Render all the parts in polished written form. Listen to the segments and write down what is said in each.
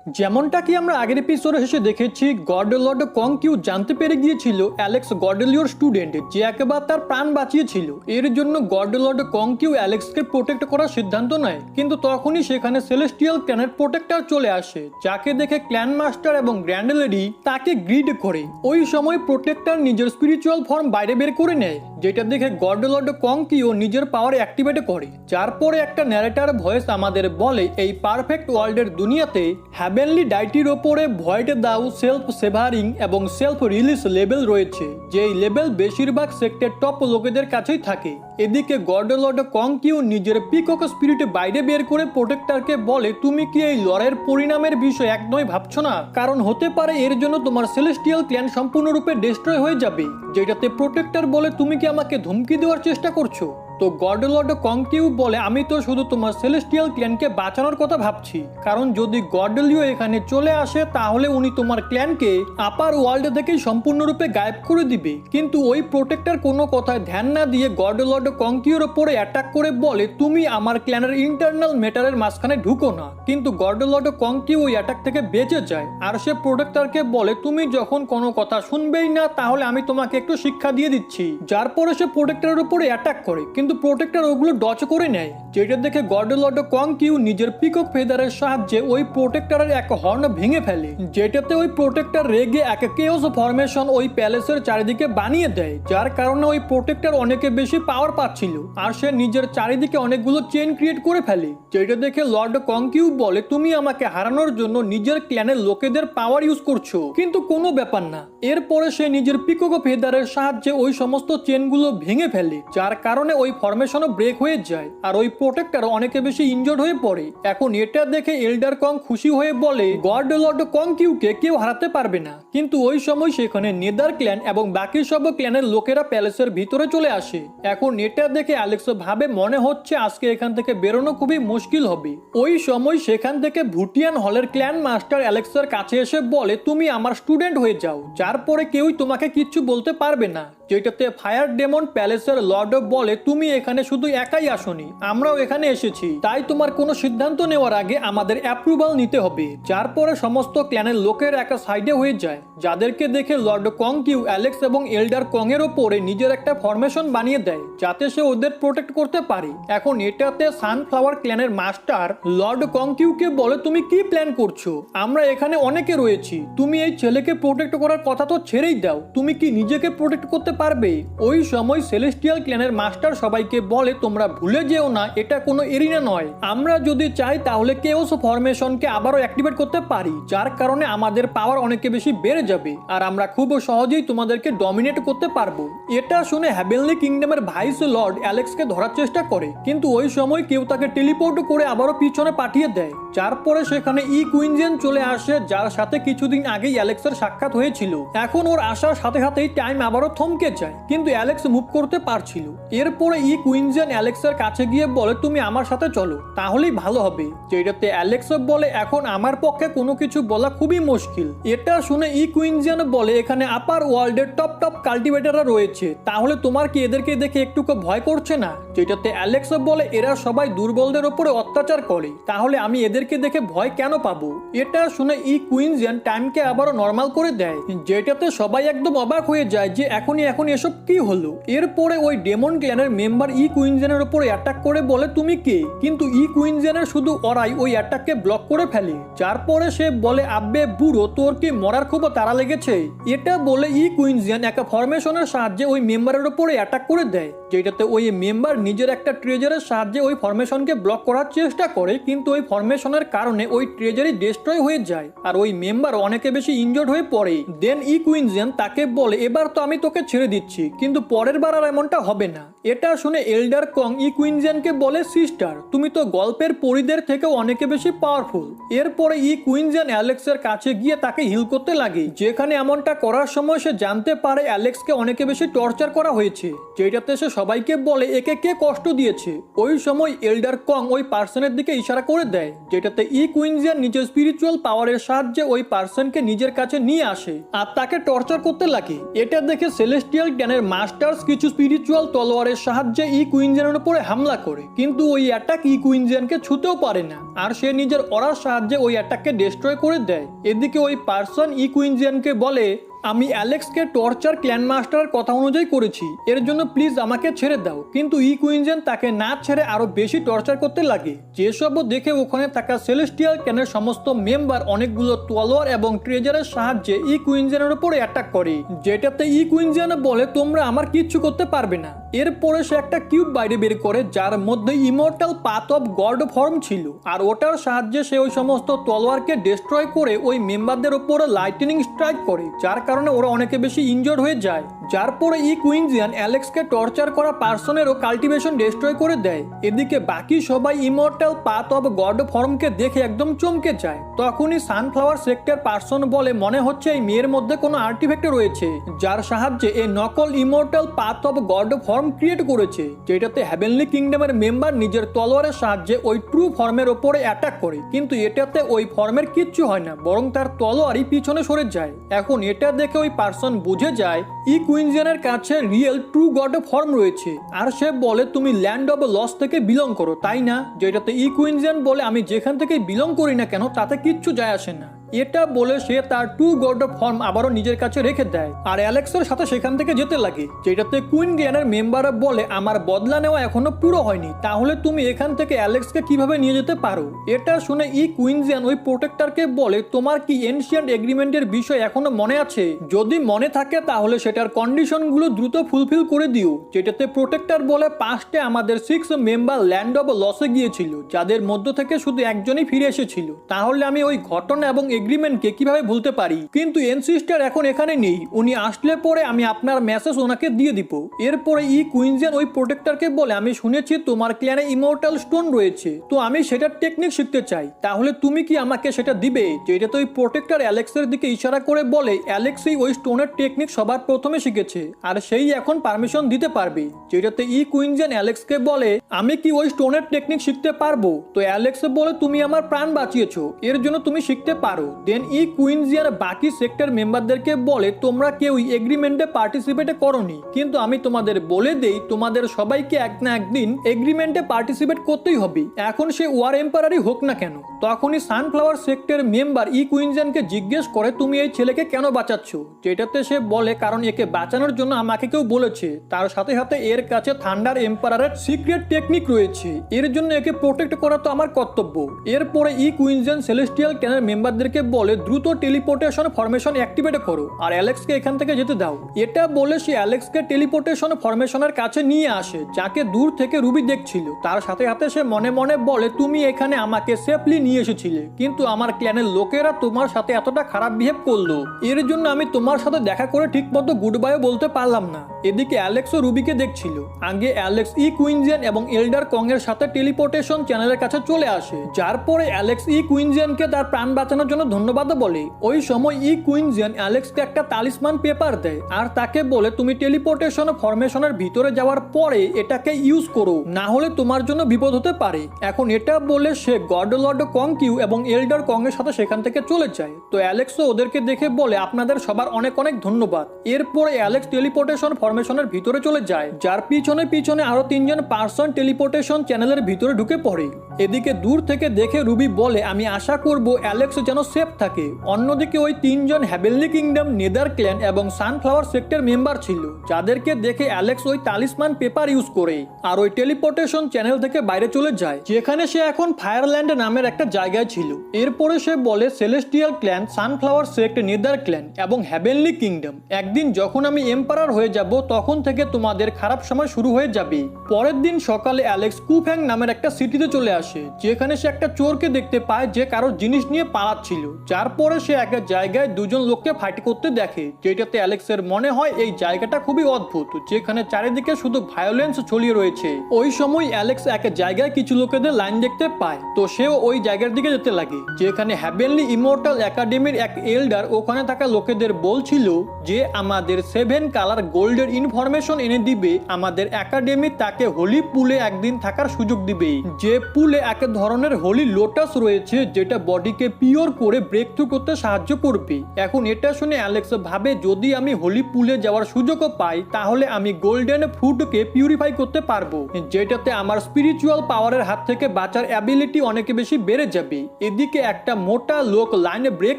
যেমনটা কি আমরা আগের এপিসোডে শেষে দেখেছি, গর্ডলড কং কিউ জানতে পেরে গিয়েছিল অ্যালেক্স গর্ডেলিওর স্টুডেন্ট যে একবার তার প্রাণ বাঁচিয়েছিল। এর জন্য গর্ডলড কং কিউ অ্যালেক্সকে প্রোটেক্ট করার সিদ্ধান্ত নেয়, কিন্তু তখনই সেখানে সেলেস্টিয়াল ক্ল্যানের প্রোটেক্টর চলে আসে, যাকে দেখে ক্ল্যান মাস্টার এবং গ্র্যান্ড লেডি তাকে গ্রিড করে। ওই সময় প্রোটেক্টর নিজের স্পিরিচুয়াল ফর্ম বাইরে বের করে নেয়, যেটা দেখে গর্ডলড কং কিউ নিজের পাওয়ার অ্যাক্টিভেট করে। যার পরে একটা ন্যারেটার ভয়েস আমাদের বলে এই পারফেক্ট ওয়ার্ল্ডের দুনিয়াতে হ্যাভেনলি ডাইটির ওপরে ভয়েড দাও, সেলফ সেভারিং এবং সেলফ রিলিজ লেভেল রয়েছে, যেই লেভেল বেশিরভাগ সেক্টর টপ লোকেদের কাছেই থাকে। এদিকে গর্ডলড কং কিউ নিজের পিকক স্পিরিট বাইরে বের করে প্রোটেক্টরকে বলে, তুমি কি এই লড়াইয়ের পরিণামের বিষয় একদমই ভাবছো না? কারণ হতে পারে এর জন্য তোমার সেলেস্টিয়াল ক্ল্যান সম্পূর্ণরূপে ডিস্ট্রয় হয়ে যাবে। যেটাতে প্রোটেক্টর বলে, তুমি কি আমাকে ধমকি দেওয়ার চেষ্টা করছো? তো গর্ডলড কং কিউ বলে, আমি তো শুধু তোমার সেলেস্টিয়াল ক্ল্যানকে বাঁচানোর কথা ভাবছি, কারণ যদি গর্ডেলিও এখানে চলে আসে তাহলে উনি তোমার ক্ল্যানকে আপার ওয়ার্ল্ড থেকেই সম্পূর্ণরূপে গায়েব করে দিবে। কিন্তু ওই প্রোটেক্টর কোনো কথায় ধ্যান না দিয়ে গর্ডলড কং কিউর ওপরে অ্যাটাক করে বলে, তুমি আমার ক্ল্যানের ইন্টারনাল ম্যাটারের মাঝখানে ঢুকো না। কিন্তু গর্ডলড কং কিউ ওই অ্যাটাক থেকে বেঁচে যায়, আর সে প্রোটেক্টরকে বলে, তুমি যখন কোনো কথা শুনবেই না তাহলে আমি তোমাকে একটু শিক্ষা দিয়ে দিচ্ছি। যার পরে সে প্রোটেক্টরের উপরে অ্যাটাক করে, কিন্তু প্রোটেক্টর ওগুলো ডচ করে নেয়। যেটা দেখে গর্ডলড কং কিউ নিজের পিকক ফেদারের সাহায্যে ওই প্রোটেক্টরের এক হর্ন ভেঙে ফেলে, যেটাতে ওই প্রোটেক্টর রেগে এক কেওস ফরমেশন ওই প্যালেসের চারিদিকে বানিয়ে দেয়, যার কারণে ওই প্রোটেক্টর অনেকে বেশি পাওয়ার পাচ্ছিল, আর সে নিজের চারিদিকে অনেকগুলো চেইন ক্রিয়েট করে ফেলে। যেটা দেখে লর্ড কং কিউ বলে, তুমি আমাকে হারানোর জন্য নিজের ক্ল্যানের লোকেদের পাওয়ার ইউজ করছো, কিন্তু কোনো ব্যাপার না। এরপরে সে নিজের পিকক ফেদারের সাহায্যে ওই সমস্ত চেনগুলো ভেঙে ফেলে, যার কারণে ওই ফরমেশনও ব্রেক হয়ে যায়, আর ওই প্রোটেক্টর অনেকে বেশি ইনজর্ড হয়ে পড়ে। এখন এটা দেখে এল্ডার কং খুশি হয়ে বলে, গর্ডলড কং কিউকে কেউ হারাতে পারবে না। কিন্তু ওই সময় সেখানে নেদার ক্ল্যান এবং বাকি সব ক্ল্যানের লোকেরা প্যালেসের ভিতরে চলে আসে। এখন এটা দেখে অ্যালেক্স ভাবে, মনে হচ্ছে আজকে এখান থেকে বেরোনো খুবই মুশকিল হবে। ওই সময় সেখান থেকে ভুটিয়ান হলের ক্ল্যান মাস্টার অ্যালেক্সের কাছে এসে বলে, তুমি আমার স্টুডেন্ট হয়ে যাও, যার পরে কেউই তোমাকে কিচ্ছু বলতে পারবে না। যেটাতে ফায়ার ডেমন প্যালেসের লর্ড বলে, তুমি এখানে শুধু একাই আসনি, আমরাও এখানে এসেছি, তাই তোমার কোনো সিদ্ধান্ত নেওয়ার আগে আমাদের অ্যাপ্রুভাল নিতে হবে। যার পরে সমস্ত ক্ল্যানের লোকের একটা সাইডে হয়ে যায়, যাদেরকে দেখে লর্ড কং কিউ অ্যালেক্স এবং এল্ডার কং এর ওপরে নিজের একটা ফরমেশন বানিয়ে দেয়, যাতে সে ওদের প্রোটেক্ট করতে পারে। এখন এটাতে সানফ্লাওয়ার ক্ল্যানের মাস্টার লর্ড কং কিউকে বলে, তুমি কি প্ল্যান করছো? আমরা এখানে অনেকে রয়েছি, তুমি এই ছেলেকে প্রোটেক্ট করার কথা তো ছেড়েই দাও, তুমি কি নিজেকে প্রোটেক্ট করতে পারবে? ওই সময় সেলেস্টিয়াল ক্ল্যানের মাস্টার সবাইকে বলে, তোমরা ভুলে যেও না এটা কোনো এরিনা নয়, আমরা যদি চাই তাহলে কেওস ফরমেশনকে আবারও অ্যাক্টিভেট করতে পারি, যার কারণে আমাদের পাওয়ার অনেক বেশি বেড়ে যাবে, আর আমরা খুব সহজেই তোমাদেরকে ডমিনেট করতে পারবো। এটা শুনে হ্যাভেনলি কিংডমের ভাইস লর্ড অ্যালেক্সকে ধরার চেষ্টা করে, কিন্তু ওই সময় কেউ তাকে টেলিপোর্ট করে আবারও পিছনে পাঠিয়ে দেয়। যার পরে সেখানে ই কুইনজেন চলে আসে, যার সাথে কিছুদিন আগেই অ্যালেক্সের সাক্ষাৎ হয়েছিল। এখন ওর আসার সাথে সাথেই টাইম আবারও থমকে যায়, কিন্তু অ্যালেক্স মুভ করতে পারছিল। এরপরে ই কুইনজেন অ্যালেক্সের কাছে গিয়ে বলে, তুমি আমার সাথে চলো, তাহলেই ভালো হবে। যেটাতে অ্যালেক্স বলে, এখন আমার পক্ষে কোনো কিছু বলা খুবই মুশকিল। এটা শুনে ই কুইনজেন বলে, এখানে আপার ওয়ার্ল্ডের টপ টপ কাল্টিভেটররা রয়েছে, তাহলে তোমার কি এদেরকে দেখে একটুকু ভয় করছে না? যেটাতে অ্যালেক্স বলে, এরা সবাই দুর্বলদের উপরে অত্যাচার করে, তাহলে আমি এদেরকে দেখে ভয় কেন পাবো? এটা শুনে ই কুইনজেন টাইমকে আবারও নর্মাল করে দেয়, যেটাতে সবাই একদম অবাক হয়ে যায় যে এখনই এসব কি হলো। এরপরে ওই ডেমন ক্ল্যানের মেম্বার ই কুইনজেনের উপরে অ্যাটাক করে বলে, তুমি কে? কিন্তু ই কুইনজেনের শুধু ওরাই ওই অ্যাটাককে ব্লক করে ফেলে। যার পরে সে বলে, আব্বে বুড়ো, তোর কি মরার খুব তাড়া লেগেছে? এটা বলে ই কুইনজেন একটা ফরমেশনের সাহায্যে ওই মেম্বারের উপরে অ্যাটাক করে দেয়, যেটাতে ওই মেম্বার নিজের একটা ট্রেজারের সাহায্যে ওই ফরমেশনকে ব্লক করার চেষ্টা করে, কিন্তু ওই ফরমেশনের কারণে ওই ট্রেজারই ডিস্ট্রয় হয়ে যায়, আর ওই মেম্বার অনেকে বেশি ইনজর্ড হয়ে পড়ে। দেন ই কুইনজেন তাকে বলে, এবার তো আমি তোকে ছেড়ে দিচ্ছি, কিন্তু পরের বার আর এমনটা হবে না। এটা শুনে এল্ডার কং ই কুইনজেনকে বলে, সিস্টার, তুমি তো গল্পের পরীদের থেকেও অনেকে বেশি পাওয়ারফুল। এরপরে ই কুইনজেন অ্যালেক্সের কাছে গিয়ে তাকে হিল করতে লাগে, যেখানে এমনটা করার সময় সে জানতে পারে অ্যালেক্সকে অনেকে বেশি টর্চার করা হয়েছে, যেটাতে সে সবাইকে বলে একে কে কষ্ট দিয়েছে। ওই সময় এল্ডার কং ওই পার্সনের দিকে ইশারা করে দেয়, যেটাতে ই কুইনজেন নিজের স্পিরিচুয়াল পাওয়ারের সাহায্যে ওই পার্সনকে নিজের কাছে নিয়ে আসে আর তাকে টর্চার করতে লাগে। এটা দেখে সেলেস্টিয়াল ক্ল্যানের মাস্টার্স কিছু স্পিরিচুয়াল তলোয়ারের সাহায্যে সাহায্যে ইকুইনজিয়ানের উপরে হামলা করে, কিন্তু ওই অ্যাটাক ইকুইনজিয়ানকে ছুতেও পারে না, আর সে নিজের অরার সাহায্যে ওই অ্যাটাককে ডিস্ট্রয় করে দেয়। এদিকে ওই পার্সন ইকুইনজিয়ানকে বলে, আমি অ্যালেক্সকে টর্চার ক্ল্যান মাস্টারের কথা অনুযায়ী করেছি, এর জন্য প্লিজ আমাকে ছেড়ে দাও। কিন্তু ইকুইনজিয়ান তাকে না ছেড়ে আরো বেশি টর্চার করতে লাগে, যেসব দেখে ওখানে থাকা সেলেস্টিয়াল ক্ল্যানের সমস্ত মেম্বার অনেকগুলো তলোয়ার এবং ট্রেজারের সাহায্যে ইকুইনজিয়ানের উপরে অ্যাটাক করে, যেটাতে ইকুইনজিয়ান বলে তোমরা আমার কিচ্ছু করতে পারবে না। এরপরে সে একটা কিউব বাইরে বের করে, যার মধ্যে immortal path of god form ছিল, আর ওটার সাহায্যে সে ওই সমস্ত তলোয়ারকে ডিস্ট্রয় করে ওই মেম্বারদের উপরে লাইটনিং স্ট্রাইক করে, যার কারণে ওরা অনেকে বেশি ইনজর্ড হয়ে যায়। যার পরে ইকুইনজিয়ান অ্যালেক্সকে টর্চার করা পার্সনেরও কাল্টিভেশন ডিস্ট্রয় করে দেয়। এদিকে বাকি সবাই ইমর্টাল পাথ অফ গড ফর্মকে দেখে একদম চমকে যায়। তখনই সানফ্লাওয়ার সেক্টর পার্সন বলে, মনে হচ্ছে এই মেয়ের মধ্যে কোনো আর্টিফ্যাক্ট রয়েছে, যার সাহায্যে এই নকল immortal path of god form create করেছে, যেটাতে হেভেনলি কিংডমের মেম্বার নিজের তলোয়ারের সাহায্যে ওই ট্রু ফর্মের ওপরে অ্যাটাক করে, কিন্তু এটাতে ওই ফর্মের কিচ্ছু হয় না, বরং তার তলোয়ারই পিছনে সরে যায়। এখন এটা দেখে ওই পার্সন বুঝে যায় ইকুইনজিয়ানের কাছে রিয়েল ট্রু গড ফর্ম রয়েছে, আর সে বলে তুমি ল্যান্ড অফ লস থেকে বিলং করো, তাই না? যেটাতে ইকুইনজিয়ান বলে, আমি যেখান থেকে বিলং করি না কেন তাতে কিচ্ছু যায় আসে না। এটা বলে সে তার টু গড ফর্ম আবারও নিজের কাছে রেখে দেয়, আর অ্যালেক্সের সাথে সেখান থেকে যেতে লাগে, যেটাতে কুইন গ্ল্যানের মেম্বাররা বলে, আমার বদলা নেওয়া এখনো পুরো হয়নি, তাহলে তুমি এখান থেকে অ্যালেক্সকে কিভাবে নিয়ে যেতে পারো? এটা শুনে ইকুইনজিয়ান ওই প্রোটেক্টরকে বলে, তোমার কি এনশিয়েন্ট এগ্রিমেন্টের বিষয় এখনো মনে আছে? যদি মনে থাকে তাহলে সেটার কন্ডিশনগুলো দ্রুত ফুলফিল করে দিও। যেটাতে প্রোটেক্টর বলে, পাস্টে আমাদের 6 মেম্বার ল্যান্ড অফ লসে গিয়েছিল, যাদের মধ্য থেকে শুধু একজনই ফিরে এসেছিল, তাহলে আমি ওই ঘটনা এবং এগ্রিমেন্টকে কিভাবে ভুলতে পারি? কিন্তু এনসিস্টার এখন এখানে নেই, উনি আসলে পরে আমি আপনার মেসেজ ওনাকে দিয়ে দিব। এরপরে কুইনজিয়ান ওই প্রোটেক্টরকে বলে, আমি শুনেছি তোমার ক্ল্যানে ইমর্টাল স্টোন রয়েছে, তো আমি সেটার টেকনিক শিখতে চাই, তাহলে তুমি কি আমাকে সেটা দিবে? যেটাতে ওই প্রোটেক্টর অ্যালেক্সের দিকে ইশারা করে বলে, অ্যালেক্সই ওই স্টোনের টেকনিক সবার প্রথমে শিখেছে, আর সেই এখন পারমিশন দিতে পারবে। যেটাতে কুইনজিয়ান অ্যালেক্সকে বলে, আমি কি ওই স্টোনের টেকনিক শিখতে পারবো? তো অ্যালেক্স বলে, তুমি আমার প্রাণ বাঁচিয়েছো, এর জন্য তুমি শিখতে পারো। দেন কুইনজিয়ান বাকি সেক্টর মেম্বারদেরকে বলে, তোমরা কেউ এগ্রিমেন্টে পার্টিসিপেট করোনি, কিন্তু আমি তোমাদের বলে দেই, তোমাদের সবাইকে এক না একদিন এগ্রিমেন্টে পার্টিসিপেট করতেই হবে, এখন সে ওয়ার এম্পায়ারই হোক না কেন। তখনই সানফ্লাওয়ার সেক্টর মেম্বার কুইনজিয়ানকে জিজ্ঞেস করে, তুমি এই ছেলেকে কেন বাঁচাচ্ছ? যেটাতে সে বলে, কারণ একে বাঁচানোর জন্য আমাকে কেউ বলেছে, তার সাথে সাথে এর কাছে থান্ডার এম্পায়ারের সিক্রেট টেকনিক রয়েছে, এর জন্য একে প্রোটেক্ট করা তো আমার কর্তব্য। এরপরে কুইনজিয়ান সেলেস্টিয়াল ক্ল্যানের মেম্বারদেরকে বলে, দ্রুত টেলিপোর্টেশন ফরমেশন অ্যাক্টিভেট করো আর অ্যালেক্সকে এখান থেকে যেতে দাও। এটা বলে সে অ্যালেক্সকে টেলিপোর্টেশন ফরমেশনের কাছে নিয়ে আসে, যাকে দূর থেকে রুবি দেখছিল। তার সাথে সাথে সে মনে মনে বলে, তুমি এখানে আমাকে সেফলি নিয়ে এসেছিলে, কিন্তু আমার ক্ল্যানের লোকেরা তোমার সাথে এতটা খারাপ বিহেভ করলো, এর জন্য আমি তোমার সাথে দেখা করে ঠিক মতো গুড বাইও বলতে পারলাম না। এদিকে অ্যালেক্স ও রুবিকে দেখছিল। আগে অ্যালেক্স কুইনজিয়ান এবং এল্ডার কং এর সাথে টেলিপোর্টেশন চ্যানেলের কাছে চলে আসে, যার পরে অ্যালেক্স কুইনজিয়ানকে তার প্রাণ বাঁচানোর জন্য ধন্যবাদ বলে। ওই সময় কুইনজিয়ান অ্যালেক্সকে একটা তালিসমান পেপার দেয়, আর তাকে বলে, তুমি টেলিপোর্টেশন ফরমেশনের ভিতরে যাওয়ার পরে এটাকে ইউজ করো, না হলে তোমার জন্য বিপদ হতে পারে। এখন এটা বলে সে গড লর্ড কং কিউ এবং এল্ডার কং এর সাথে সেখান থেকে চলে যায়। তো অ্যালেক্সও ওদেরকে দেখে বলে, আপনাদের সবার অনেক অনেক ধন্যবাদ। এরপরে অ্যালেক্স টেলিপোর্টেশন ফরমেশনের ভিতরে চলে যায়, যার পিছনে পিছনে আরো 3 জন পার্সন টেলিপোর্টেশন চ্যানেলের ভিতরে ঢুকে পড়ে। এদিকে দূর থেকে দেখে রুবি বলে, আমি আশা করব অ্যালেক্স যেন সেফ থাকে। অন্যদিকে ওই 3 জন হেভেনলি কিংডম, নেদার ক্ল্যান এবং সানফ্লাওয়ার সেক্টর মেম্বার ছিল, যাদেরকে দেখে অ্যালেক্স ওই তালিসমান পেপার ইউজ করে আর ওই টেলিপোর্টেশন চ্যানেল থেকে বাইরে চলে যায়, যেখানে সে এখন ফায়ারল্যান্ড নামের একটা জায়গায় ছিল। এরপরে সে বলে, celestial clan, sunflower sect, nether clan এবং হেভেনলি কিংডম, একদিন যখন আমি এম্পারার হয়ে যাব তখন থেকে তোমাদের খারাপ সময় শুরু হয়ে যাবে। পরের দিন সকালে অ্যালেক্স কুফ্যাং নামের একটা সিটিতে চলে আসে, যেখানে সে একটা চোরকে দেখতে পায় যে কারোর জিনিস নিয়ে পালাচ্ছিল। যার পরে সে একটা জায়গায় 2 জন লোককে ফাইট করতে দেখে, যেটাতে অ্যালেক্সের মনে হয় এই জায়গাটা খুবই অদ্ভুত, যেখানে চারিদিকে শুধু ভায়োলেন্স ছড়িয়ে রয়েছে। ওই সময় অ্যালেক্স এক জায়গায় কিছু লোকেদের লাইন দেখতে পায়, তো সেও ওই জায়গার দিকে যেতে লাগে, যেখানে হেভেনলি ইমর্টাল একাডেমির এক এল্ডার ওখানে থাকা লোকেদের বলছিল যে আমাদের 7 কালার গোল্ডের ইনফরমেশন এনে দিবে আমাদের একাডেমি তাকে হোলি পুলে একদিন থাকার সুযোগ দিবে, যে পুলে এক ধরনের হোলি লোটাস রয়েছে যেটা বডিকে পিওর করে করে ব্রেক থ্রু করতে সাহায্য করবে। এখন এটা শুনে অ্যালেক্স ভাবে যদি আমি হোলি পুলে যাওয়ার সুযোগও পাই তাহলে আমি গোল্ডেন ফ্রুটকে পিউরিফাই করতে পারবো, যেটাতে আমার স্পিরিচুয়াল পাওয়ারের হাত থেকে বাঁচার অ্যাবিলিটি অনেক বেশি বেড়ে যাবে। এদিকে একটা মোটা লোক লাইনে ব্রেক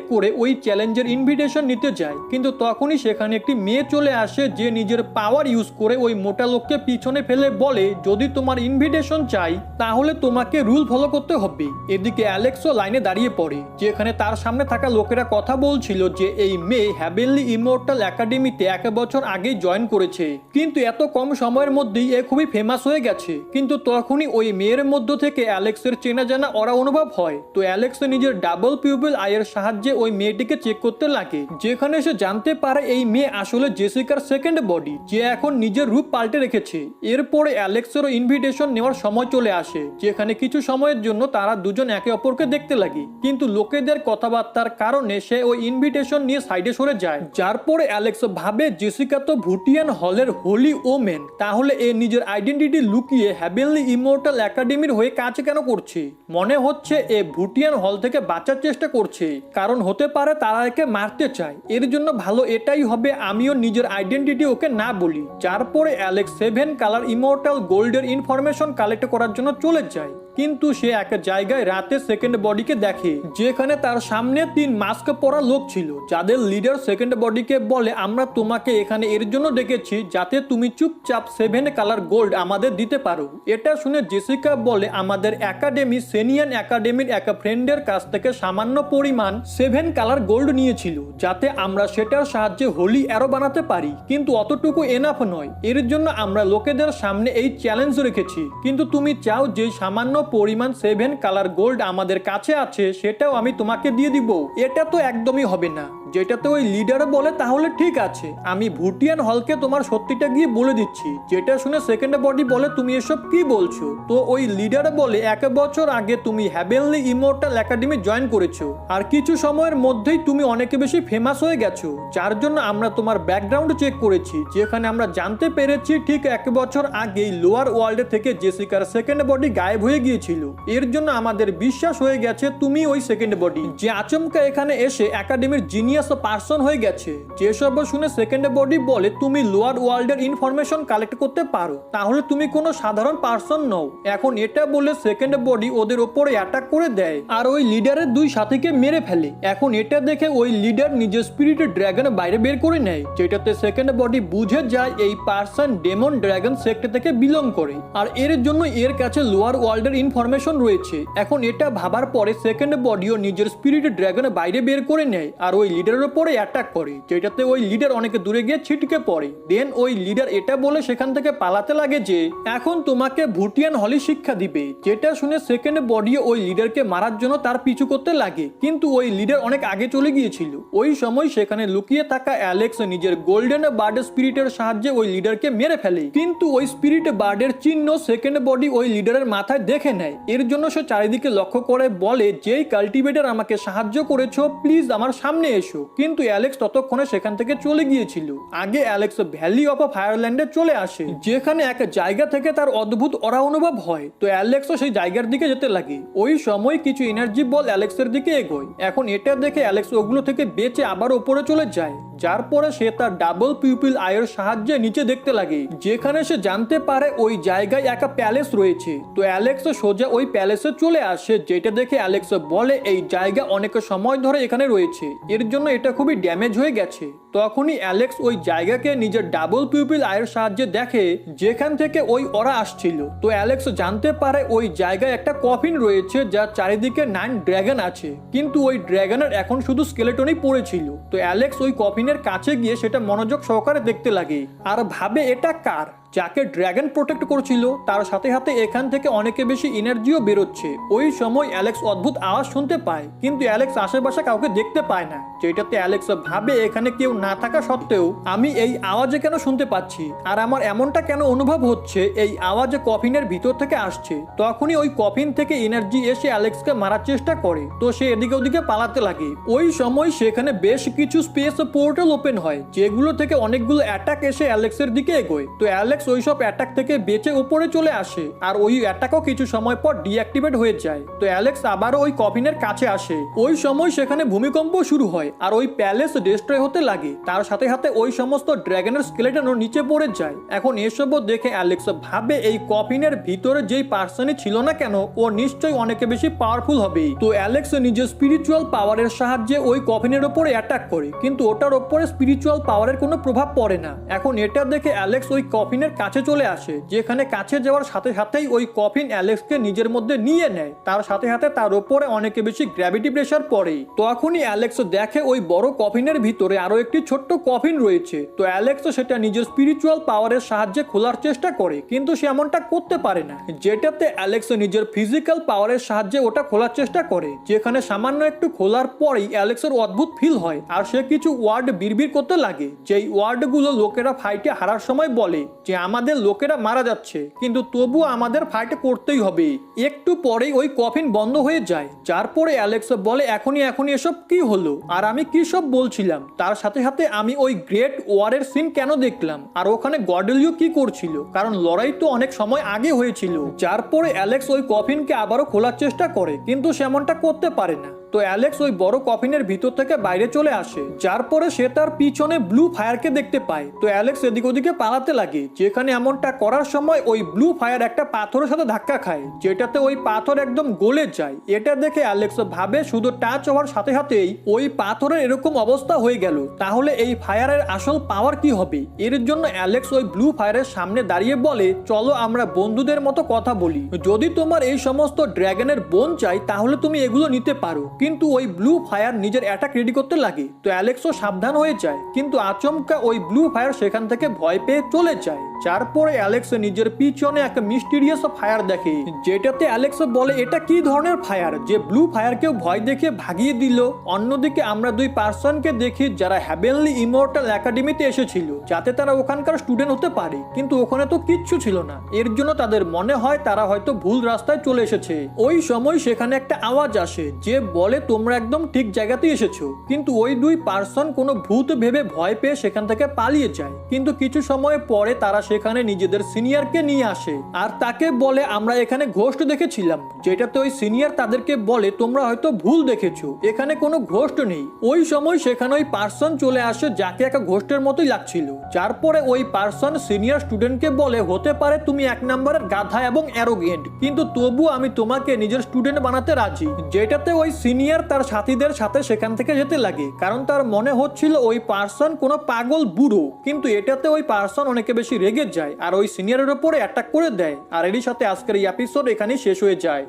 করে ওই চ্যালেঞ্জের ইনভিটেশন নিতে যায়, কিন্তু তখনই সেখানে একটি মেয়ে চলে আসে যে নিজের পাওয়ার ইউজ করে ওই মোটা লোককে পিছনে ফেলে বলে যদি তোমার ইনভিটেশন চাই তাহলে তোমাকে রুল ফলো করতে হবে। এদিকে অ্যালেক্সও লাইনে দাঁড়িয়ে পড়ে, যেখানে তার সামনে থাকা লোকেরা কথা বলছিল যে এই মেয়ে হ্যাভেনলি ইমর্টাল একাডেমিতে 1 বছর আগেই জয়েন করেছে, কিন্তু এত কম সময়ের মধ্যেই এ খুবই ফেমাস হয়ে গেছে। কিন্তু তখনই ওই মেয়ের মধ্য থেকে অ্যালেক্সের চেনা জানা অরা অনুভব হয়। তো অ্যালেক্স নিজের ডাবল পিউপিল আইয়ের সাহায্যে ওই মেয়েটিকে চেক করতে লাগে, যেখানে সে জানতে পারে এই মেয়ে আসলে জেসিকার সেকেন্ড বডি, যে এখন নিজের রূপ পাল্টে রেখেছে। এরপরে অ্যালেক্সেরও ইনভিটেশন নেওয়ার সময় চলে আসে, যেখানে কিছু সময়ের জন্য তারা দুজন একে অপরকে দেখতে লাগে, কিন্তু লোকেদের কথাবার্তার কারণে সে ওই ইনভিটেশন নিয়ে সাইডে সরে যায়। যার পরে অ্যালেক্স ভাবে জেসিকা তো ভুটিয়ান হলের হোলি ওমেন, তাহলে এ নিজের আইডেন্টিটি লুকিয়ে হ্যাভেনলি ইমর্টাল একাডেমির হয়ে কাজ কেন করছে? মনে হচ্ছে এ ভুটিয়ান হল থেকে বাঁচার চেষ্টা করছে, কারণ হতে পারে তারা একে মারতে চায়। এর জন্য ভালো এটাই হবে আমিও নিজের আইডেন্টিটি ওকে না বলি। যার পরে অ্যালেক্স 7 কালার ইমর্টাল গোল্ডের ইনফরমেশন কালেক্ট করার জন্য চলে যায়, কিন্তু সে এক জায়গায় রাতে সেকেন্ড বডিকে দেখে, যেখানে তার সামনে 3 মাস্ক পরা লোক ছিল, যাদের লিডার সেকেন্ড বডিকে বলে আমরা তোমাকে এখানে এর জন্য ডেকেছি যাতে তুমি চুপচাপ 7 কালার গোল্ড আমাদের দিতে পারো। এটা শুনে জেসিকা বলে আমাদের একাডেমি সেনিয়ান একাডেমির এক ফ্রেন্ডের কাছ থেকে সামান্য পরিমাণ 7 কালার গোল্ড নিয়েছিল, যাতে আমরা সেটার সাহায্যে হোলি অ্যারো বানাতে পারি, কিন্তু অতটুকু এনাফ নয়। এর জন্য আমরা লোকেদের সামনে এই চ্যালেঞ্জ রেখেছি, কিন্তু তুমি চাও যে সামান্য পরিমাণ 7 কালার গোল্ড আমাদের কাছে আছে সেটাও আমি তোমাকে দিয়ে দিব। এটা তো একদমই হবে না। যেটাতে ওই লিডার বলে তাহলে ঠিক আছে, আমি ভুটিয়ান হলকে তোমার সত্যিটা গিয়ে বলে দিচ্ছি। যেটা শুনে সেকেন্ড বডি বলে তুমি এসব কি বলছো? তো ওই লিডার বলে 1 বছর আগে তুমি হ্যাভেনলি ইমর্টাল একাডেমি জয়েন করেছো, আর কিছু সময়ের মধ্যেই তুমি অনেক বেশি ফেমাস হয়ে গেছো, যার জন্য আমরা তোমার ব্যাকগ্রাউন্ড চেক করেছি, যেখানে আমরা জানতে পেরেছি ঠিক 1 বছর আগেই লোয়ার ওয়ার্ল্ড থেকে জেসিকার সেকেন্ড বডি গায়েব হয়ে গিয়েছিল। এর জন্য আমাদের বিশ্বাস হয়ে গেছে তুমি ওই সেকেন্ড বডি, যে আচমকা এখানে এসে একাডেমির জিনিয়াস পার্সন হয়ে গেছে। যেসব শুনে সেকেন্ড বডি বলে তুমি লোয়ার ওয়ার্ল্ডের ইনফরমেশন কালেক্ট করতে পারো, তাহলে তুমি কোনো সাধারণ পার্সন নও। এখন এটা বলে সেকেন্ড বডি ওদের ওপরে অ্যাটাক করে দেয় আর ওই লিডারের 2 সাথীকে মেরে ফেলে। এখন এটা দেখে ওই লিডার নিজের স্পিরিট ড্রাগন বাইরে বের করে নেয়, যেটাতে সেকেন্ড বডি বুঝে যায় এই পার্সন ডেমন ড্রাগন সেক্ট থেকে বিলং করে, আর এর জন্য এর কাছে লোয়ার ওয়ার্ল্ডের ইনফরমেশন রয়েছে। এখন এটা ভাবার পরে সেকেন্ড বডিও নিজের স্পিরিট ড্রাগন বাইরে বের করে নেয় আর ওই লিডারের উপরে অ্যাটাক করে, যেটাতে ওই লিডার অনেক দূরে গিয়ে ছিটকে পড়ে। দেন ওই লিডার এটা বলে সেখান থেকে পালাতে লাগে যে এখন তোমাকে ভুটিয়ান হলি শিক্ষা দিবে। যেটা শুনে সেকেন্ড বডি ওই লিডারকে মারার জন্য তার পিছু করতে লাগে, কিন্তু ওই লিডার অনেক আগে চলে গিয়েছিল। ওই সময় সেখানে লুকিয়ে থাকা অ্যালেক্স নিজের গোল্ডেন বার্ড স্পিরিটের সাহায্যে ওই লিডারকে মেরে ফেলে, কিন্তু ওই স্পিরিট বার্ডের চিহ্ন সেকেন্ড বডি ওই লিডারের মাথায় দেখে নেয়। এর জন্য সে চারিদিকে লক্ষ্য করে বলে যেই কাল্টিভেটর আমাকে সাহায্য করেছো প্লিজ আমার সামনে এসো, কিন্তু অ্যালেক্স ততক্ষণে সেখান থেকে চলে গিয়েছিল। আগে অ্যালেক্স ভ্যালি অফ ফায়ারল্যান্ডে চলে আসে, যেখানে এক জায়গা থেকে তার অদ্ভুত অরা অনুভব হয়। তো অ্যালেক্সও সেই জায়গার দিকে যেতে লাগে। ওই সময় কিছু এনার্জি বল অ্যালেক্সের দিকে এগোয়। এখন এটা দেখে অ্যালেক্স ওগুলো থেকে বেঁচে আবার উপরে চলে যায়, যার পরে সে তার ডাবল পিউপিল আইয়ের সাহায্যে নিচে দেখতে লাগে, যেখানে সে জানতে পারে ওই জায়গায় একটা প্যালেস রয়েছে। তো অ্যালেক্স সোজা ওই প্যালেসে চলে আসে, যেটা দেখে অ্যালেক্স বলে এই জায়গা অনেক সময় ধরে এখানে রয়েছে, এর জন্য এটা খুবই ড্যামেজ হয়ে গেছে। তখনই অ্যালেক্স ওই জায়গাকে নিজের ডাবল পিউপিল আইয়ের সাহায্যে দেখে, যেখান থেকে ওই ওরা আসছিল। তো অ্যালেক্স জানতে পারে ওই জায়গায় একটা কফিন রয়েছে যার চারিদিকে 9 ড্রাগন আছে, কিন্তু ওই ড্রাগনের এখন শুধু স্কেলেটনই পড়েছিল। তো অ্যালেক্স ওই কফিনের কাছে গিয়ে সেটা মনোযোগ সহকারে দেখতে লাগে আর ভাবে এটা কার, যাকে ড্রাগন প্রোটেক্ট করছিল। তার সাথে সাথে এখান থেকে অনেক বেশি এনার্জিও বেরোচ্ছে। ওই সময় অ্যালেক্স অদ্ভুত আওয়াজ শুনতে পায়, কিন্তু অ্যালেক্স আশেপাশে কাউকে দেখতে পায় না, যেটাতে অ্যালেক্স ভাবে এখানে কেউ না থাকা সত্ত্বেও আমি এই আওয়াজে কেন শুনতে পাচ্ছি, আর আমার এমনটা কেন অনুভব হচ্ছে এই আওয়াজে কফিনের ভিতর থেকে আসছে। তখনই ওই কফিন থেকে এনার্জি এসে অ্যালেক্সকে মারার চেষ্টা করে, তো সে এদিকে ওদিকে পালাতে লাগে। ওই সময় সেখানে বেশ কিছু স্পেস পোর্টাল ওপেন হয়, যেগুলো থেকে অনেকগুলো অ্যাটাক এসে অ্যালেক্সের দিকে এগোয়। তো অ্যালেক্স অ্যালেক্স ওইসব অ্যাটাক থেকে বেঁচে উপরে চলে আসে আর ওই অ্যাটাকও কিছু সময় পর ডিঅ্যাক্টিভেট হয়ে যায়। তো অ্যালেক্স আবারও ওই কফিনের কাছে আসে। ওই সময় সেখানে ভূমিকম্প শুরু হয় আর ওই প্যালেস ডিস্ট্রয় হতে লাগে। তার সাথে সাথে ওই সমস্ত ড্রাগনের স্কেলেটনও নিচে পড়ে যায়। এখন এসবও দেখে অ্যালেক্স ভাবে এই কফিনের ভিতরে যেই পার্সনই ছিল না কেন ও নিশ্চয়ই অনেক বেশি পাওয়ারফুল হবে। তো অ্যালেক্স নিজের স্পিরিচুয়াল পাওয়ারের সাহায্যে ওই কফিনের উপরে অ্যাটাক করে, কিন্তু ওটার উপরে স্পিরিচুয়াল পাওয়ারের কোনো প্রভাব পড়ে না। এখন এটা দেখে অ্যালেক্স ওই কফিনের কাছে চলে আসে, যেখানে কাছে যাওয়ার সাথে সাথেই ওই কফিন অ্যালেক্সকে নিজের মধ্যে নিয়ে নেয়। তার সাথে সাথে তার উপরে অনেক বেশি গ্র্যাভিটি প্রেসার পড়ে। তখনই অ্যালেক্স দেখে ওই বড় কফিনের ভিতরে আরো একটি ছোট্ট কফিন রয়েছে। তো অ্যালেক্স সেটা নিজের স্পিরিচুয়াল পাওয়ারের সাহায্যে খোলার চেষ্টা করে, কিন্তু সে এমনটা করতে পারে না, যেটাতে অ্যালেক্স নিজের ফিজিক্যাল পাওয়ারের সাহায্যে ওটা খোলার চেষ্টা করে। যেখানে সামান্য একটু খোলার পরেই অ্যালেক্সের অদ্ভুত ফিল হয় আর সে কিছু ওয়ার্ড বিড়বিড় করতে লাগে, যেই ওয়ার্ডগুলো লোকেরা ফাইটে হারার সময় বলে যে আমাদের লোকেরা মারা যাচ্ছে, কিন্তু তবুও আমাদের ফাইট করতেই হবে। একটু পরেই ওই কফিন বন্ধ হয়ে যায়, যার পরে অ্যালেক্স বলে এখনই এসব কি হলো আর আমি কি সব বলছিলাম। তার সাথে সাথে আমি ওই গ্রেট ওয়ারের সিন কেন দেখলাম আর ওখানে গর্ডেলিও কি করছিল, কারণ লড়াই তো অনেক সময় আগে হয়েছিল। যার পরে অ্যালেক্স ওই কফিনকে আবারও খোলার চেষ্টা করে, কিন্তু সেমনটা করতে পারে না। তো অ্যালেক্স ওই বড় কফিনের ভিতর থেকে বাইরে চলে আসে, যার পরে সে তার পিছনে ব্লু ফায়ারকে দেখতে পায়। তো অ্যালেক্স এদিক ওদিকে পালাতে লাগে, যেখানে এমনটা করার সময় ওই ব্লু ফায়ার একটা পাথরের সাথে ধাক্কা খায়, যেটাতে ওই পাথর একদম গলে যায়। এটা দেখে অ্যালেক্স ভাবে শুধু টাচ হওয়ার সাথে সাথেই ওই পাথরের এরকম অবস্থা হয়ে গেল, তাহলে এই ফায়ারের আসল পাওয়ার কি হবে। এর জন্য অ্যালেক্স ওই ব্লু ফায়ারের সামনে দাঁড়িয়ে বলে চলো আমরা বন্ধুদের মতো কথা বলি, যদি তোমার এই সমস্ত ড্রাগনের বোন চাই তাহলে তুমি এগুলো নিতে পারো। কিন্তু ওই ব্লু ফায়ার নিজের অ্যাটাক রেডি করতে লাগে। তো অ্যালেক্সও সাবধান হয়ে যায়, কিন্তু আচমকা ওই ব্লু ফায়ার সেখান থেকে ভয় পেয়ে চলে যায়। যার পরে অ্যালেক্স নিজের পিছনে একটা মিস্টিরিয়াস ফায়ার দেখে, যেটাতে অ্যালেক্স বলে এটা কি ধরনের ফায়ার যে ব্লু ফায়ারকেও ভয় দেখে ভাগিয়ে দিল। অন্যদিকে আমরা দুই পার্সনকে দেখি যারা হ্যাভেনলি ইমর্টাল একাডেমিতে এসেছিল যাতে তারা ওখানকার স্টুডেন্ট হতে পারে, কিন্তু ওখানে তো কিচ্ছু ছিল না। এর জন্য তাদের মনে হয় তারা হয়তো ভুল রাস্তায় চলে এসেছে। ওই সময় সেখানে একটা আওয়াজ আসে যে বলে তোমরা একদম ঠিক জায়গাতে এসেছো, কিন্তু ওই দুই পার্সন কোনো ভূত ভেবে ভয় পেয়ে সেখান থেকে পালিয়ে যায়। কিন্তু কিছু সময় পরে তারা সেখানে নিজেদের সিনিয়রকে নিয়ে আসে আর তাকে বলে আমরা এখানে ঘোস্ট দেখেছিলাম, যেটাতে ওই সিনিয়র তাদেরকে বলে তোমরা হয়তো ভুল দেখেছো, এখানে কোনো ঘোস্ট নেই। ওই সময় সেখানে ওই পার্সন চলে আসে যাকে একটা ঘোস্টের মতোই লাগছিল। যার পরে ওই পার্সন সিনিয়র স্টুডেন্টকে বলে হতে পারে তুমি এক নম্বরের গাধা এবং অ্যারোগেন্ট, কিন্তু তবু আমি তোমাকে নিজের স্টুডেন্ট বানাতে রাজি। যেটাতে ওই সিনিয়র তার সাথীদের সাথে সেখান থেকে যেতে লাগে, কারণ তার মনে হচ্ছিল ওই পার্সন কোনো পাগল বুড়ো। কিন্তু এটাতে ওই পার্সন অনেক বেশি রেগে যায় আর ওই সিনিয়রের উপরে অ্যাটাক করে দেয়। আর এরই সাথে আজকের এই এপিসোড এখানেই শেষ হয়ে যায়।